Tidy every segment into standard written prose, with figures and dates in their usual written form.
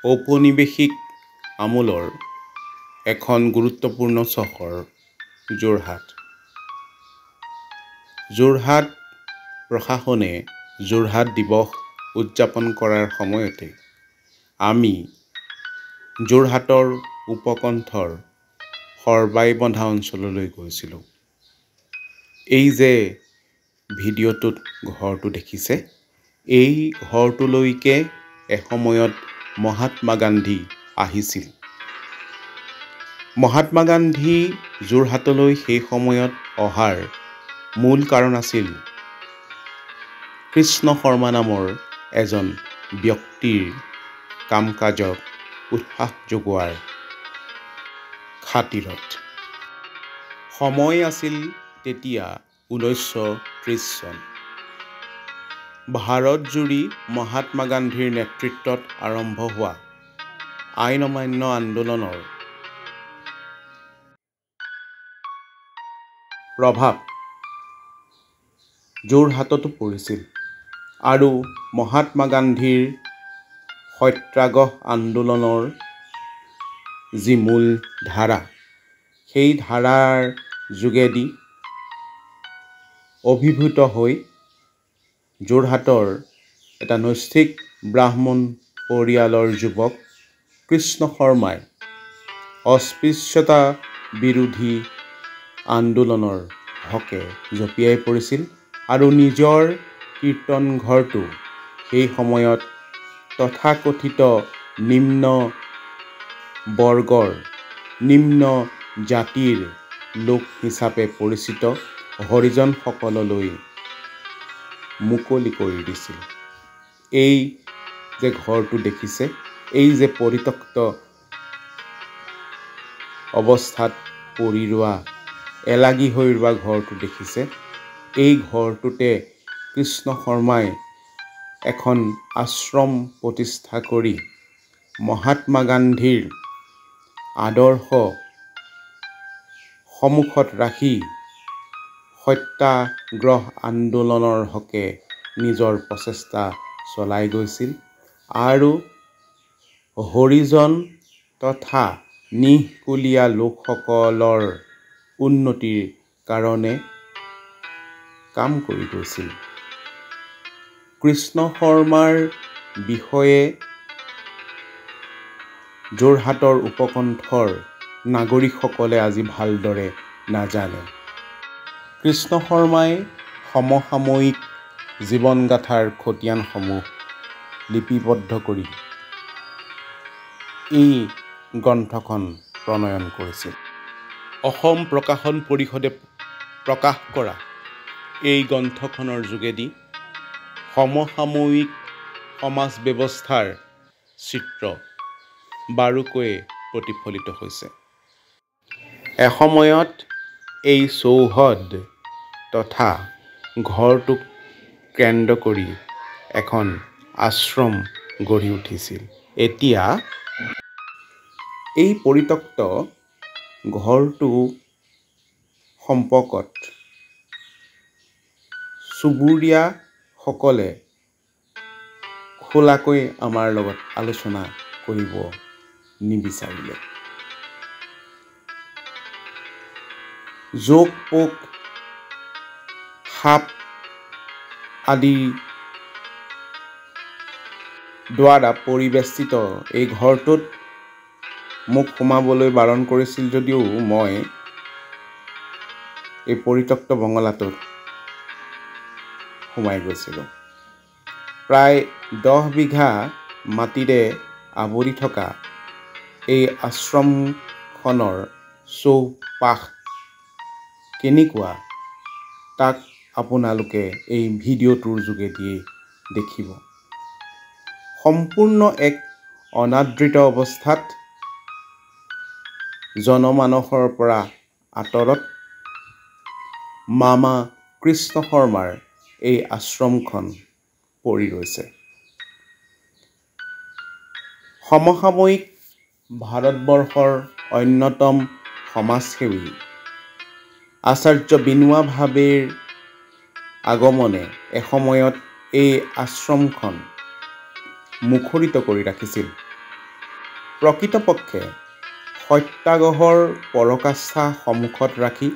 ঔপনিৱেশিক আমোলৰ এখন গুৰুত্বপূৰ্ণ চহৰ যোৰহাট। যোৰহাট প্ৰশাসনে যোৰহাট দিৱস উদযাপন কৰাৰ সময়তে আমি যোৰহাটৰ উপকণ্ঠৰ সৰবাইবন্ধা অঞ্চললৈ গৈছিলোঁ। এই যে ভিডিঅ'টোত ঘৰটো দেখিছে, এই ঘৰটোলৈকে এসময়ত মহাত্মা গান্ধী আহিছিল। মহাত্মা গান্ধী যোৰহাটলৈ সেই সময়ত অহাৰ মূল কাৰণ আছিল কৃষ্ণ শৰ্মা নামৰ এজন ব্যক্তিৰ কাম কাজক উৎসাহ যোগোৱাৰ খাতিৰত। সময় আছিল তেতিয়া 1930 চন। ভাৰতজুৰি মহাত্মা গান্ধীৰ নেতৃত্বত আৰম্ভ হোৱা আইন অমান্য আন্দোলনৰ প্ৰভাৱ যোৰহাটতো পৰিছিল আৰু মহাত্মা গান্ধীৰ সত্যাগ্ৰহ আন্দোলনৰ যি মূল ধাৰা, সেই ধাৰাৰ যোগেদি অভিভূত হৈ যোৰহাটৰ এটা নৈষ্ঠিক ব্ৰাহ্মণ পৰিয়ালৰ যুৱক কৃষ্ণ শৰ্মাই অস্পৃশ্যতা বিৰোধী আন্দোলনৰ হকে জঁপিয়াই পৰিছিল আৰু নিজৰ কীৰ্তন ঘৰটো সেই সময়ত তথাকথিত নিম্ন বৰ্গৰ নিম্ন জাতিৰ লোক হিচাপে পৰিচিত হৰিজনসকললৈ মুকলি কৰি দিছিল। এই যে ঘৰটো দেখিছে, এই যে পৰিত্যক্ত অৱস্থাত পৰি ৰোৱা এলাগী হৈ ৰোৱা ঘৰটো দেখিছে, এই ঘৰটোতে কৃষ্ণ শৰ্মাই এখন আশ্ৰম প্ৰতিষ্ঠা কৰি মহাত্মা গান্ধীৰ আদৰ্শ সন্মুখত ৰাখি সত্যাগ্ৰহ আন্দোলনৰ হকে নিজৰ প্ৰচেষ্টা চলাই গৈছিল আৰু হৰিজন তথা নিঃকুলীয়া লোকসকলৰ উন্নতিৰ কাৰণে কাম কৰি গৈছিল। কৃষ্ণ শৰ্মাৰ বিষয়ে যোৰহাটৰ উপকণ্ঠৰ নাগৰিকসকলে আজি ভালদৰে নাজানে। কৃষ্ণ শৰ্মাই সমসাময়িক জীৱনগাথাৰ খতিয়ানসমূহ লিপিবদ্ধ কৰি এই গ্ৰন্থখন প্ৰণয়ন কৰিছিল। অসম প্ৰকাশন পৰিষদে প্ৰকাশ কৰা এই গ্ৰন্থখনৰ যোগেদি সমসাময়িক সমাজ ব্যৱস্থাৰ চিত্ৰ বাৰুকৈয়ে প্ৰতিফলিত হৈছে। এসময়ত এই চৌহদ তথা ঘৰটোক কেন্দ্ৰ কৰি এখন আশ্ৰম গঢ়ি উঠিছিল। এতিয়া এই পৰিত্যক্ত ঘৰটো সম্পৰ্কত চুবুৰীয়াসকলে খোলাকৈ আমাৰ লগত আলোচনা কৰিব নিবিচাৰিলে। জোক পোক সাপ আদি দ্বাৰা পৰিবেষ্টিত এই ঘৰটোত মোক সোমাবলৈ বাৰণ কৰিছিল যদিও মই এই পৰিত্যক্ত বঙলাটোত সোমাই গৈছিলোঁ। প্ৰায় 10 বিঘা মাটিৰে আৱৰি থকা এই আশ্ৰমখনৰ চৌপাশ কেনেকুৱা তাক আপোনালোকে এই ভিডিঅ'টোৰ যোগেদিয়ে দেখিব। সম্পূৰ্ণ এক অনাদৃত অৱস্থাত জনমানসৰ পৰা আঁতৰত মামা কৃষ্ণ শৰ্মাৰ এই আশ্ৰমখন পৰি ৰৈছে। সমসাময়িক ভাৰতবৰ্ষৰ অন্যতম সমাজসেৱী আচাৰ্য বিনোৱা ভাৱেৰ আগমনে এসময়ত এই আশ্ৰমখন মুখৰিত কৰি ৰাখিছিল। প্ৰকৃতপক্ষে সত্যাগ্ৰহৰ পৰকাষ্ঠা সন্মুখত ৰাখি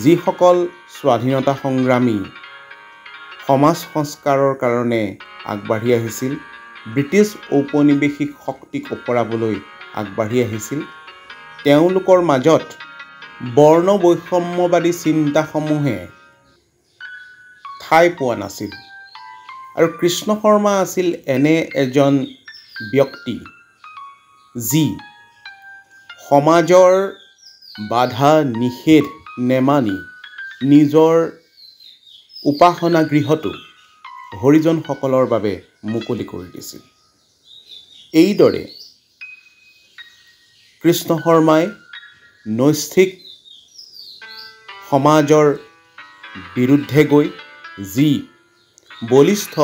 যিসকল স্বাধীনতা সংগ্ৰামী সমাজ সংস্কাৰৰ কাৰণে আগবাঢ়ি আহিছিল, ব্ৰিটিছ ঔপনিৱেশিক শক্তিক ওপৰাবলৈ আগবাঢ়ি আহিছিল, তেওঁলোকৰ মাজত বৰ্ণ বৈষম্যবাদী চিন্তাসমূহে ঠাই পোৱা নাছিল। আৰু কৃষ্ণ শৰ্মা আছিল এনে এজন ব্যক্তি যি সমাজৰ বাধা নিষেধ নেমানি নিজৰ উপাসনা গৃহটো হৰিজনসকলৰ বাবে মুকলি কৰি দিছিল। এইদৰে কৃষ্ণ শৰ্মাই নৈষ্ঠিক সমাজৰ বিৰুদ্ধে গৈ যি বলিষ্ঠ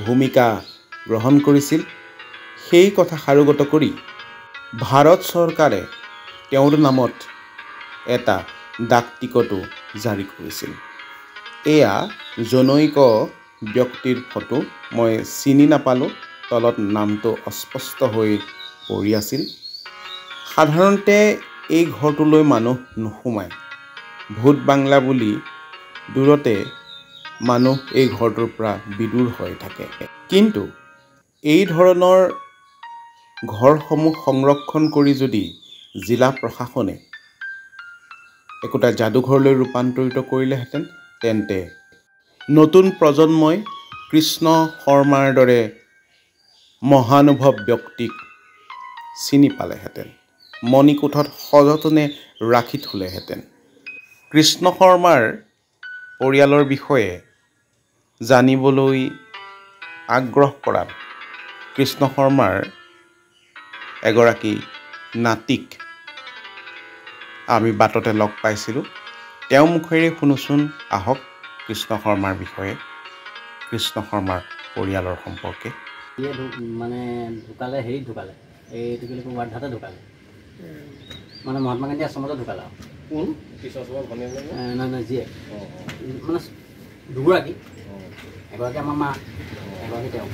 ভূমিকা গ্ৰহণ কৰিছিল, সেই কথা সাৰোগত কৰি ভাৰত চৰকাৰে তেওঁৰ নামত এটা ডাক টিকটো জাৰি কৰিছিল। এয়া জনৈক ব্যক্তিৰ ফটো, মই চিনি নাপালোঁ, তলত নামটো অস্পষ্ট হৈ পৰি আছিল। সাধাৰণতে এই ঘৰটোলৈ মানুহ নোসোমায়, ভূত বাংলা বুলি দূৰতে মানুহ এই ঘৰটোৰ পৰা বিদূৰ হৈ থাকে। কিন্তু এই ধৰণৰ ঘৰসমূহ সংৰক্ষণ কৰি যদি জিলা প্ৰশাসনে একোটা যাদুঘৰলৈ ৰূপান্তৰিত কৰিলেহেঁতেন, তেন্তে নতুন প্ৰজন্মই কৃষ্ণ শৰ্মাৰ দৰে মহানুভৱ ব্যক্তিক চিনি পালেহেঁতেন, মণিকোঠত সযতনে ৰাখি থ'লেহেঁতেন। কৃষ্ণ শৰ্মাৰ পৰিয়ালৰ বিষয়ে জানিবলৈ আগ্ৰহ কৰাত কৃষ্ণ শৰ্মাৰ এগৰাকী নাতিক আমি বাটতে লগ পাইছিলোঁ। তেওঁৰ মুখেৰে শুনোচোন, আহক কৃষ্ণ শৰ্মাৰ বিষয়ে, কৃষ্ণ শৰ্মাৰ পৰিয়ালৰ সম্পৰ্কে। মানে ঢুকালে, হেৰিত ঢুকালে, এইটো কি বুলি ৱাৰ্ধাতে ঢুকালে, মানে মহাত্মা গান্ধী আশ্ৰমতে ঢুকালে। আৰু কোন নাই জীয়েক, মানে দুগৰাকী, এগৰাকী আমাৰ মা, এগৰাকী তেওঁ।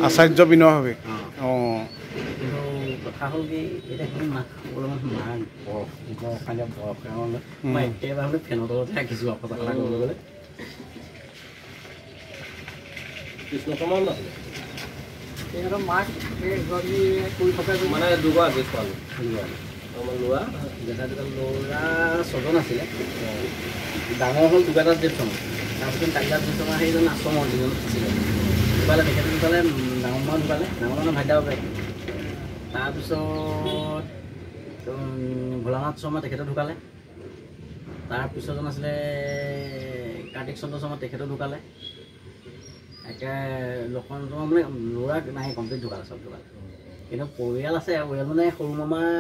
আচাৰ্য বিনয়ভাৱে। কিন্তু কথা হ'ল কি, এতিয়া কোনো মাক খাবলৈ মাক বৰফ খালে বৰফ খাবলৈ মই একেবাৰে ফেনৰ তলতে ৰাখিছোঁ। কথা ক'বলৈ গ'লে কৃষ্ণ শৰ্মা নাছিলে, সিহঁতৰ মাক কৰি থকা মানে দুগৰাকী ছোৱালী, ল'ৰা ডেকা ল'ৰা 6জন আছিলে। ডাঙৰ হ'ল দুগাদাস দেৱচন্দ্ৰ, তাৰপিছত কালিদাস দেৱচন্দ্ৰ সেইজন আশ্ৰমৰ যিজন আছিলে ঢুকালে, তেখেতে ঢুকালে, ডাঙৰ মা ঢুকালে, ডাঙৰ মানে ভাইদা বাপেক। তাৰপিছত ভোলানাথ শৰ্মা, তেখেতে ঢুকালে। তাৰপিছতজন আছিলে কাৰ্তিক চন্দ্ৰ শৰ্মা, তেখেতেও ঢুকালে। একে লক্ষণ শৰ্মা মানে ল'ৰা নাই, কমপ্লিট ঢুকালে, চব ঢুকালে। কিন্তু পৰিয়াল আছে, পৰিয়াল মানে সৰু মামাই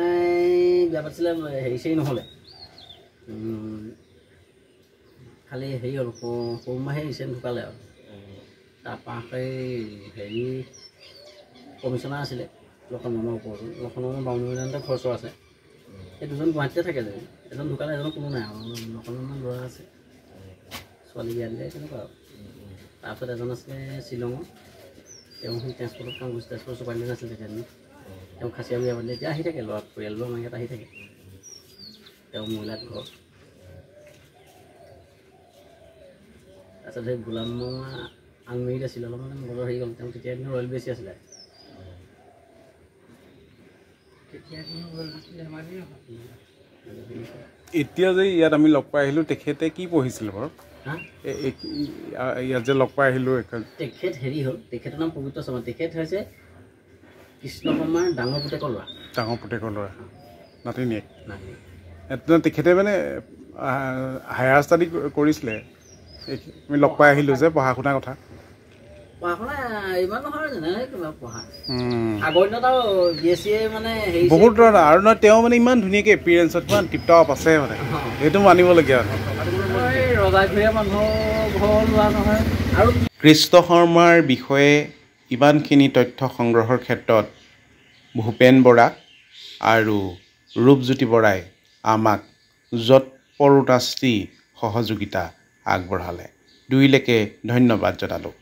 বিয়া পাতিছিলে, হেৰি চেৰি নহ'লে, খালি হেৰি হ'ল, সৰু মামাহে ৰিচেণ্ট ঢুকালে। আৰু তাৰপৰা সেই হেৰি কমিশ্যনাৰ আছিলে লক্ষণ মামাৰ ওপৰতো, লক্ষণ মামাৰ 52 মিলিয়নতে খৰচ আছে। এই দুজন গুৱাহাটীতে থাকে যে, এজন ঢুকালে, এজনৰ কোনো নাই। আৰু লক্ষণ মামাৰ ল'ৰা আছে, ছোৱালী বিয়া দিলে, তেনেকুৱা আৰু। তাৰপিছত এজন আছিলে শ্বিলঙৰ, তেওঁ সেই ট্ৰেন্সপৰ্টত কাম কৰিছে, ট্ৰেন্সপৰ্ট চুপাৰিনটেণ্ডেণ্ট আছিলে তেতিয়া দিনত। তেওঁ খাচীয়া বিয়া পাতিলে, এতিয়া আহি থাকে, ল'ৰা পৰিয়ালবোৰ আমাৰ ইয়াত আহি থাকে। তেওঁ মহিলাত ঘৰ। তাৰপিছত সেই গোলাম মামা আলমেৰীত আছিলে, অলপ মানে মোগলৰ হেৰি হ'ল, তেওঁ তেতিয়া দিনত ৰয়েল বেছি আছিলে। এতিয়া যে ইয়াত আমি লগ পাই আহিলোঁ, তেখেতে কি পঢ়িছিলে বাৰু? ইয়াত যে লগ পাই আহিলোঁ, তেখেত হেৰি হ'ল, তেখেতৰ নাম পবিত্ৰ শৰ্মা। তেখেত হৈছে কৃষ্ণ শৰ্মাৰ ডাঙৰ পুতেকৰ ল'ৰা। ডাঙৰ পুতেকৰ ল'ৰা, নাতিনীয়েক। নাতিনীয়েক তেখেতে মানে হায়াৰ ষ্টাডি কৰিছিলে, আমি লগ পাই আহিলোঁ যে, পঢ়া শুনাৰ কথা। পঢ়া শুনা ইমান নহয়, যেনে কিবা পঢ়া আগৰ দিনত আৰু বি এছ চি মানে হেৰি বহুত ধৰণৰ। আৰু নহয়, তেওঁ মানে ইমান ধুনীয়াকৈ এপিৰিয়েঞ্চত কিমান টিপটপ আছে, মানে সেইটো মানিবলগীয়া। ৰজাঘৰীয়া মানুহৰ ঘৰ লোৱা নহয়। আৰু কৃষ্ণ শৰ্মাৰ বিষয়ে ইমানখিনি তথ্য সংগ্ৰহৰ ক্ষেত্ৰত ভূপেন বৰা আৰু ৰূপজ্যোতি বৰাই আমাক যৎপৰোনাস্তি সহযোগিতা আগবঢ়ালে। দুয়োলৈকে ধন্যবাদ জনালোঁ।